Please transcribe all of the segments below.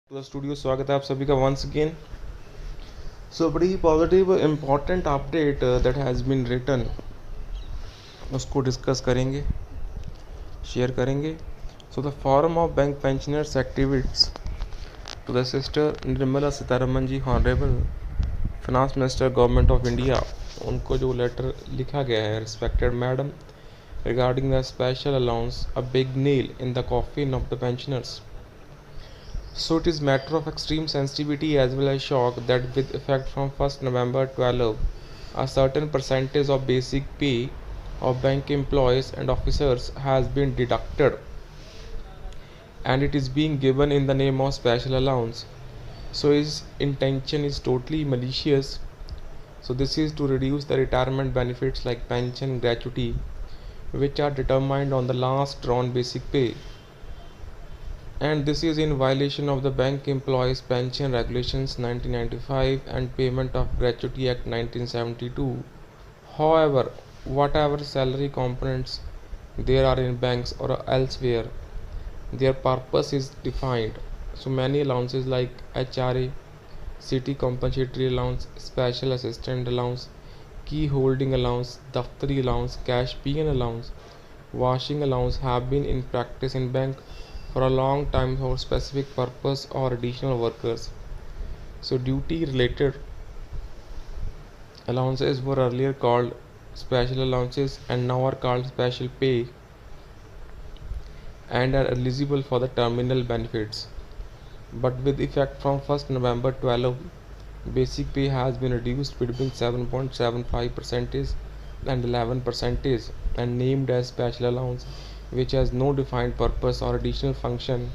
To the studio. स्वागत है आप सभी का वंस अगेन। सो बड़ी positive important update that has been written, उसको डिस्कस करेंगे, शेयर करेंगे। So the forum of bank pensioners activists to the sister Nirmala Sitharaman ji, honourable finance minister government of India, उनको जो लेटर लिखा गया है, respected madam, regarding the special allowance, a big nail in the coffin of the pensioners. So it is matter of extreme sensitivity as well as shock that with effect from 1st November 12, a certain percentage of basic pay of bank employees and officers has been deducted, and it is being given in the name of special allowance. So his intention is totally malicious. So this is to reduce the retirement benefits like pension, gratuity, which are determined on the last drawn basic pay, and this is in violation of the Bank Employees Pension Regulations 1995 and Payment of Gratuity Act 1972. However, whatever salary components there are in banks or elsewhere, their purpose is defined. So many allowances like HRA, city compensatory allowance, special assistant allowance, key holding allowance, daftari allowance, cash PN allowance, washing allowance have been in practice in bank for a long time for specific purpose or additional workers. So duty related allowances were earlier called special allowances and now are called special pay and are eligible for the terminal benefits. But with effect from 1st November 12, basic pay has been reduced between 7.75% and 11% and named as special allowance, which has no defined purpose or additional function.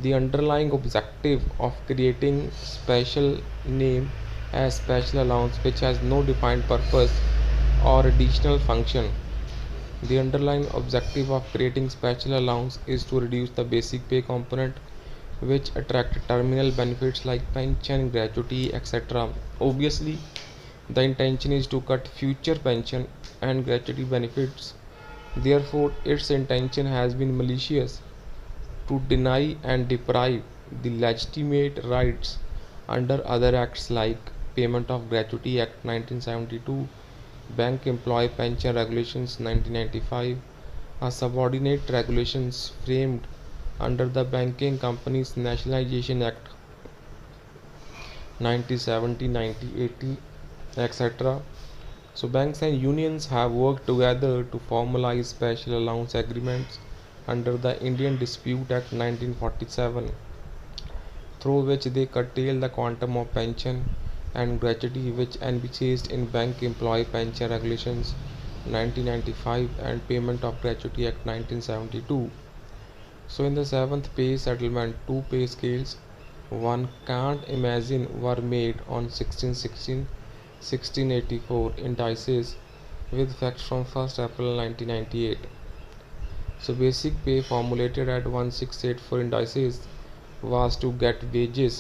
The underlying objective of creating special name as special allowance, which has no defined purpose or additional function. The underlying objective of creating special allowance is to reduce the basic pay component, which attract terminal benefits like pension, gratuity, etc. Obviously, the intention is to cut future pension and gratuity benefits. Therefore, its intention has been malicious to deny and deprive the legitimate rights under other acts like Payment of Gratuity Act 1972, Bank Employee Pension Regulations 1995, a subordinate regulations framed under the Banking Companies Nationalization Act 1970, 1980, etc. So banks and unions have worked together to formalize special allowance agreements under the Indian Dispute Act 1947, through which they curtail the quantum of pension and gratuity which envisaged in Bank Employee Pension Regulations 1995 and Payment of Gratuity Act 1972. So in the seventh pay settlement, two pay scales one can't imagine were made on 16/16/1684 indices with effect from 1st April 1998. So basic pay formulated at 1684 indices was to get wages,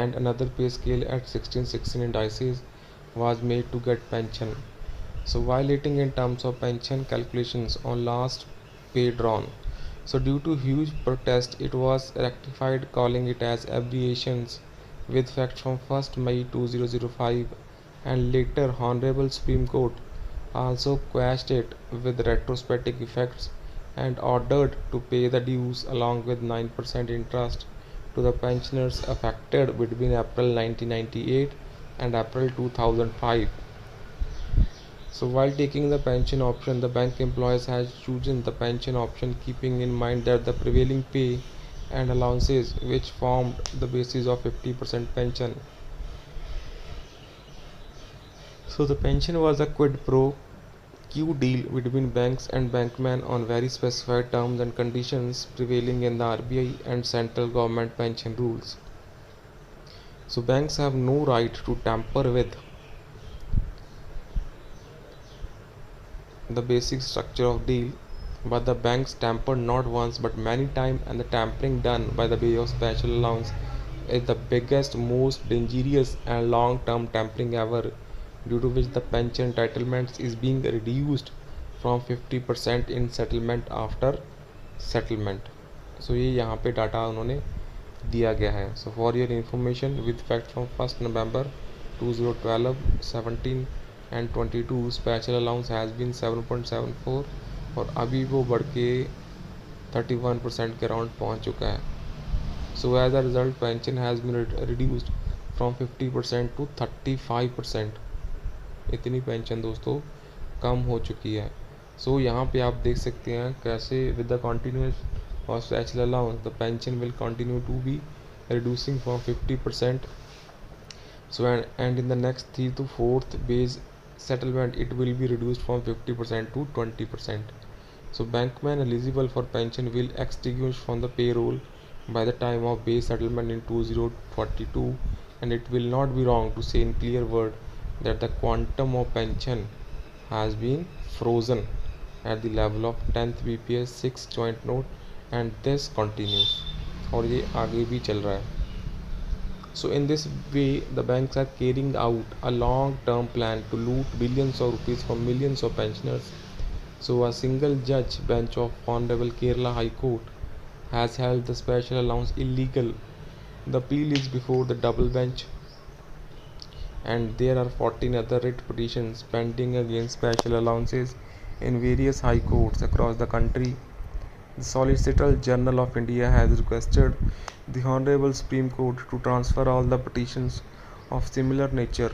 and another pay scale at 1616 indices was made to get pension. So violating in terms of pension calculations on last pay drawn. So due to huge protest, it was rectified, calling it as abbreviations with effect from 1st May 2005, and later Honorable Supreme Court also quashed it with retrospective effects and ordered to pay the dues along with 9% interest to the pensioners affected between April 1998 and April 2005. So while taking the pension option, the bank employees has chosen the pension option keeping in mind that the prevailing pay and allowances which formed the basis of 50% pension. So the pension was a quid pro quo deal between banks and bankmen on very specified terms and conditions prevailing in the RBI and central government pension rules. So banks have no right to tamper with the basic structure of deal, but the banks tampered not once but many times, and the tampering done by the way of special allowance is the biggest, most dangerous and long-term tampering ever, due to which the pension entitlements is being reduced from 50% in settlement after settlement. So ये यहाँ पे data उन्होंने दिया गया है. So for your information, with fact from 1 November 2012, 17 and 22 special allowance has been 7.74 और अभी वो बढ़ के 31% के अराउंड पहुँच चुका है. So as a result pension has been reduced from 50% to 35%. इतनी पेंशन दोस्तों कम हो चुकी है. सो यहाँ पे आप देख सकते हैं कैसे विद द कंटिन्यूस और special allowance the pension will continue to be reducing from 50%. So and in the next 3 to 4th base settlement it will be reduced from 50% to 20%. So bankmen eligible for pension will extinguish from the payroll by the time of base settlement in 2042, and it will not be wrong to say in clear word that the quantum of pension has been frozen at the level of 10th BPS 6 joint note, and this continues. और ये आगे भी चल रहा है. So in this way the banks are carrying out a long term plan to loot billions of rupees from millions of pensioners. So a single judge bench of Honorable Kerala High Court has held the special allowance illegal. The appeal is before the double bench, and there are 14 other writ petitions pending against special allowances in various high courts across the country. The Solicitor General of India has requested the Honorable Supreme Court to transfer all the petitions of similar nature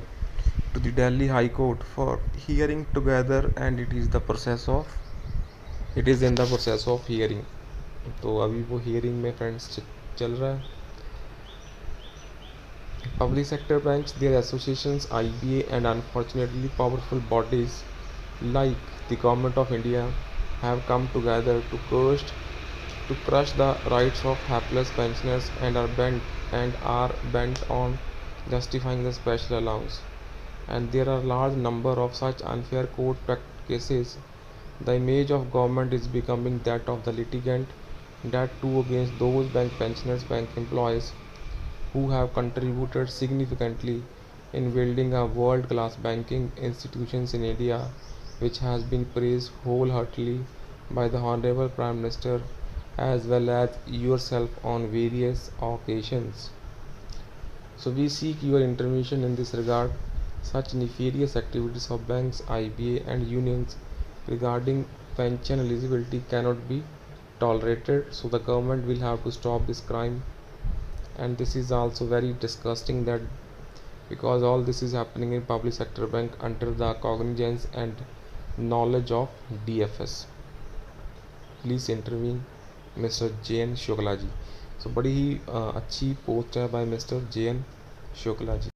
to the Delhi High Court for hearing together, and it is in the process of hearing. तो अभी वो hearing में friends चल रहा है. Public sector banks, their associations, IBA, and unfortunately powerful bodies like the Government of India have come together to crush the rights of hapless pensioners and are bent on justifying the special allowance. And there are large number of such unfair court cases. The image of government is becoming that of the litigant, that too against those bank pensioners, bank employees who have contributed significantly in building a world-class banking institutions in India, which has been praised wholeheartedly by the Honorable Prime Minister as well as yourself on various occasions. So we seek your intervention in this regard. Such nefarious activities of banks, IBA and unions regarding pension eligibility cannot be tolerated. So the government will have to stop this crime. And this is also very disgusting that because all this is happening in public sector bank under the cognizance and knowledge of DFS. Please intervene mister JN Shukla ji. So बड़ी ही अच्छी post है by mister JN Shukla ji.